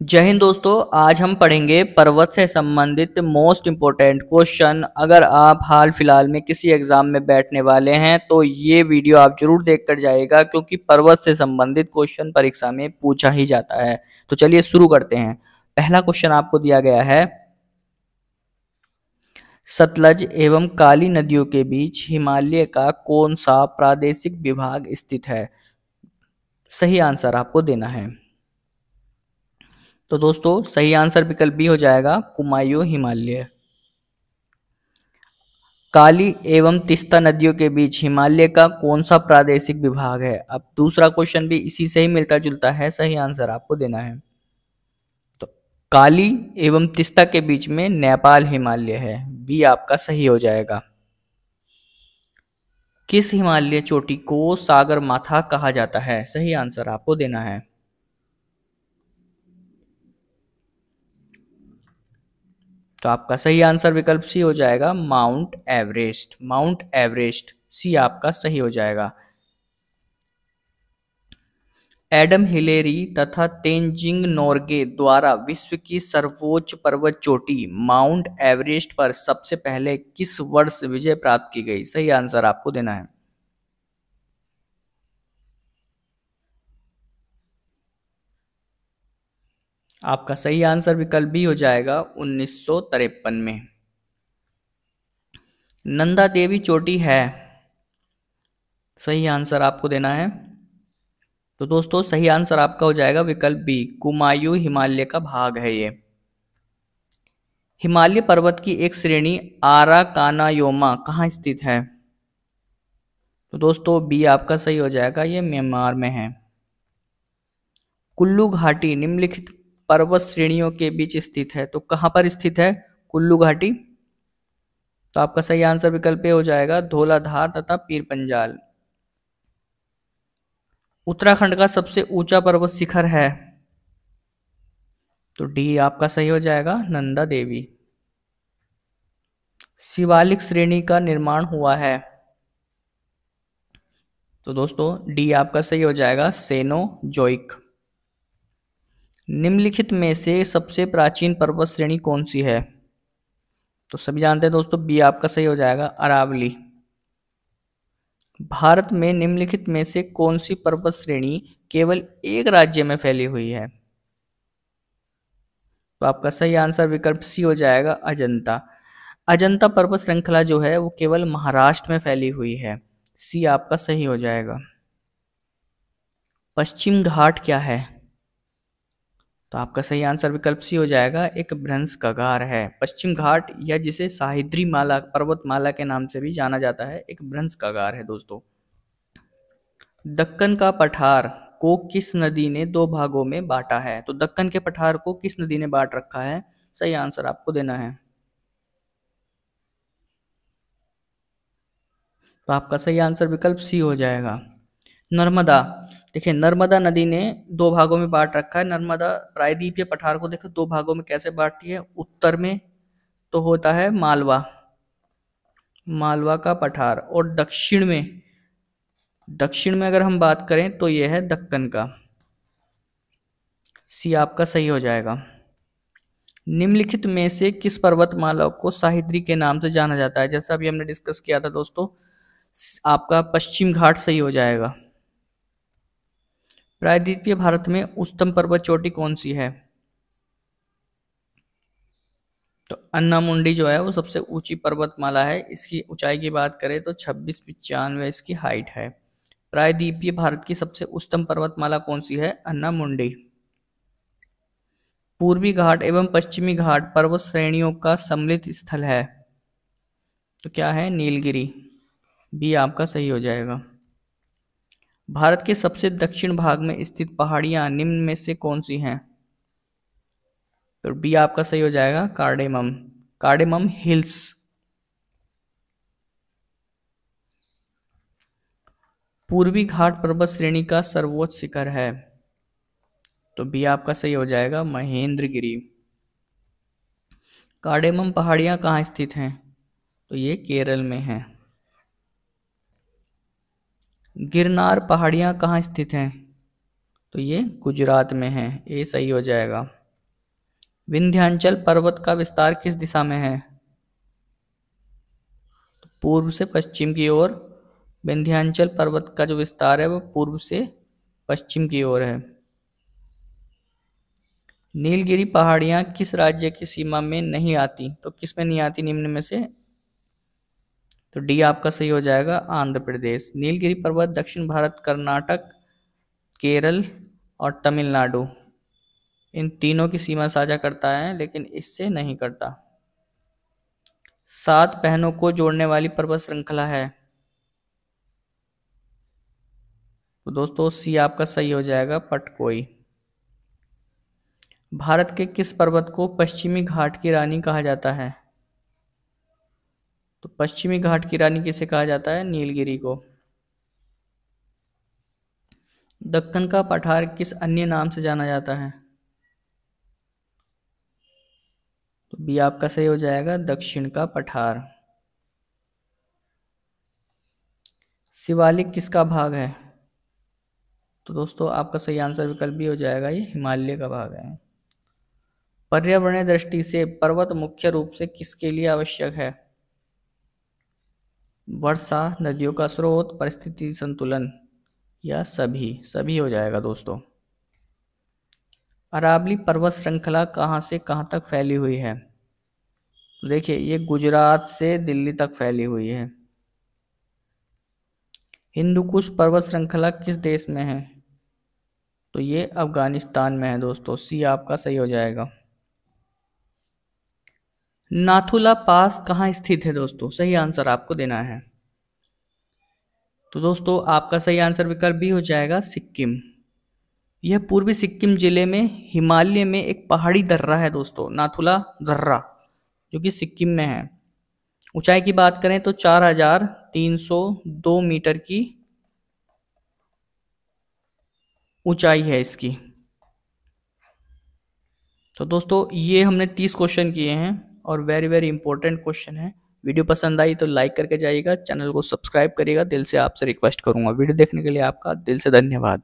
जय हिंद दोस्तों। आज हम पढ़ेंगे पर्वत से संबंधित मोस्ट इम्पोर्टेंट क्वेश्चन। अगर आप हाल फिलहाल में किसी एग्जाम में बैठने वाले हैं तो ये वीडियो आप जरूर देख कर जाइएगा, क्योंकि पर्वत से संबंधित क्वेश्चन परीक्षा में पूछा ही जाता है। तो चलिए शुरू करते हैं। पहला क्वेश्चन आपको दिया गया है, सतलज एवं काली नदियों के बीच हिमालय का कौन सा प्रादेशिक विभाग स्थित है? सही आंसर आपको देना है। तो दोस्तों सही आंसर विकल्प बी हो जाएगा, कुमायूं हिमालय। काली एवं तीस्ता नदियों के बीच हिमालय का कौन सा प्रादेशिक विभाग है? अब दूसरा क्वेश्चन भी इसी से ही मिलता जुलता है, सही आंसर आपको देना है। तो काली एवं तीस्ता के बीच में नेपाल हिमालय है, बी आपका सही हो जाएगा। किस हिमालय चोटी को सागर माथा कहा जाता है? सही आंसर आपको देना है। तो आपका सही आंसर विकल्प सी हो जाएगा, माउंट एवरेस्ट। माउंट एवरेस्ट सी आपका सही हो जाएगा। एडम हिलेरी तथा तेनजिंग नोर्गे द्वारा विश्व की सर्वोच्च पर्वत चोटी माउंट एवरेस्ट पर सबसे पहले किस वर्ष विजय प्राप्त की गई? सही आंसर आपको देना है। आपका सही आंसर विकल्प भी हो जाएगा 1953 में। नंदा देवी चोटी है, सही आंसर आपको देना है। तो दोस्तों सही आंसर आपका हो जाएगा विकल्प बी, कुमायूं हिमालय का भाग है ये। हिमालय पर्वत की एक श्रेणी आराकानायोमा कहाँ स्थित है? तो दोस्तों बी आपका सही हो जाएगा, ये म्यांमार में है। कुल्लू घाटी निम्नलिखित पर्वत श्रेणियों के बीच स्थित है, तो कहां पर स्थित है कुल्लू घाटी? तो आपका सही आंसर विकल्प ए हो जाएगा, धौलाधार तथा पीर पंजाल। उत्तराखंड का सबसे ऊंचा पर्वत शिखर है, तो डी आपका सही हो जाएगा, नंदा देवी। शिवालिक श्रेणी का निर्माण हुआ है, तो दोस्तों डी आपका सही हो जाएगा, सेनोजोइक। निम्नलिखित में से सबसे प्राचीन पर्वत श्रेणी कौन सी है? तो सभी जानते हैं दोस्तों, बी आपका सही हो जाएगा, अरावली। भारत में निम्नलिखित में से कौन सी पर्वत श्रेणी केवल एक राज्य में फैली हुई है? तो आपका सही आंसर विकल्प सी हो जाएगा, अजंता। अजंता पर्वत श्रृंखला जो है वो केवल महाराष्ट्र में फैली हुई है, सी आपका सही हो जाएगा। पश्चिम घाट क्या है? तो आपका सही आंसर विकल्प सी हो जाएगा, एक भ्रंश कगार है। पश्चिम घाट या जिसे साहिद्री माला पर्वतमाला के नाम से भी जाना जाता है, एक भ्रंश कगार है दोस्तों। दक्कन का पठार को किस नदी ने दो भागों में बांटा है? तो दक्कन के पठार को किस नदी ने बांट रखा है? सही आंसर आपको देना है। तो आपका सही आंसर विकल्प सी हो जाएगा, नर्मदा। देखिए नर्मदा नदी ने दो भागों में बांट रखा है। नर्मदा प्रायद्वीपीय पठार को देखो दो भागों में कैसे बांटती है। उत्तर में तो होता है मालवा, मालवा का पठार, और दक्षिण में अगर हम बात करें तो यह है दक्कन का। सी आपका सही हो जाएगा। निम्नलिखित में से किस पर्वतमाला को साहिद्री के नाम से जाना जाता है? जैसा अभी हमने डिस्कस किया था दोस्तों, आपका पश्चिम घाट सही हो जाएगा। प्रायद्वीपीय भारत में उच्चतम पर्वत चोटी कौन सी है? तो अन्नामुंडी जो है वो सबसे ऊंची पर्वतमाला है। इसकी ऊंचाई की बात करें तो 2695 इसकी हाइट है। प्रायद्वीपीय भारत की सबसे उच्चतम पर्वतमाला कौन सी है? अन्नामुंडी। पूर्वी घाट एवं पश्चिमी घाट पर्वत श्रेणियों का सम्मिलित स्थल है, तो क्या है? नीलगिरी, बी आपका सही हो जाएगा। भारत के सबसे दक्षिण भाग में स्थित पहाड़ियां निम्न में से कौन सी हैं? तो बी आपका सही हो जाएगा, कार्डेमम, कार्डेमम हिल्स। पूर्वी घाट पर्वत श्रेणी का सर्वोच्च शिखर है, तो बी आपका सही हो जाएगा, महेंद्रगिरी। कार्डेमम पहाड़ियां कहाँ स्थित हैं? तो ये केरल में है। गिरनार पहाड़ियां कहाँ स्थित हैं? तो ये गुजरात में है, ये सही हो जाएगा। विंध्याचल पर्वत का विस्तार किस दिशा में है? पूर्व से पश्चिम की ओर। विंध्याचल पर्वत का जो विस्तार है वो पूर्व से पश्चिम की ओर है। नीलगिरी पहाड़ियां किस राज्य की सीमा में नहीं आती? तो किस में नहीं आती निम्न में से? तो डी आपका सही हो जाएगा, आंध्र प्रदेश। नीलगिरी पर्वत दक्षिण भारत, कर्नाटक, केरल और तमिलनाडु, इन तीनों की सीमा साझा करता है, लेकिन इससे नहीं करता। 7 बहनों को जोड़ने वाली पर्वत श्रृंखला है? तो दोस्तों सी आपका सही हो जाएगा, पटकोई। भारत के किस पर्वत को पश्चिमी घाट की रानी कहा जाता है? तो पश्चिमी घाट की रानी किसे कहा जाता है? नीलगिरी को। दक्कन का पठार किस अन्य नाम से जाना जाता है? तो बी आपका सही हो जाएगा, दक्षिण का पठार। शिवालिक किसका भाग है? तो दोस्तों आपका सही आंसर विकल्प भी हो जाएगा, ये हिमालय का भाग है। पर्यावरणीय दृष्टि से पर्वत मुख्य रूप से किसके लिए आवश्यक है? वर्षा, नदियों का स्रोत, परिस्थिति संतुलन, या सभी हो जाएगा दोस्तों। अरावली पर्वत श्रृंखला कहां से कहां तक फैली हुई है? देखिए ये गुजरात से दिल्ली तक फैली हुई है। हिंदू कुश पर्वत श्रृंखला किस देश में है? तो ये अफगानिस्तान में है दोस्तों, सी आपका सही हो जाएगा। नाथुला पास कहाँ स्थित है दोस्तों? सही आंसर आपको देना है। तो दोस्तों आपका सही आंसर विकल्प भी हो जाएगा, सिक्किम। यह पूर्वी सिक्किम जिले में हिमालय में एक पहाड़ी दर्रा है दोस्तों, नाथुला दर्रा, जो कि सिक्किम में है। ऊंचाई की बात करें तो 4302 मीटर की ऊंचाई है इसकी। तो दोस्तों ये हमने 30 क्वेश्चन किए हैं और वेरी वेरी इंपॉर्टेंट क्वेश्चन है। वीडियो पसंद आई तो लाइक करके जाइएगा, चैनल को सब्सक्राइब करिएगा, दिल से आपसे रिक्वेस्ट करूंगा। वीडियो देखने के लिए आपका दिल से धन्यवाद।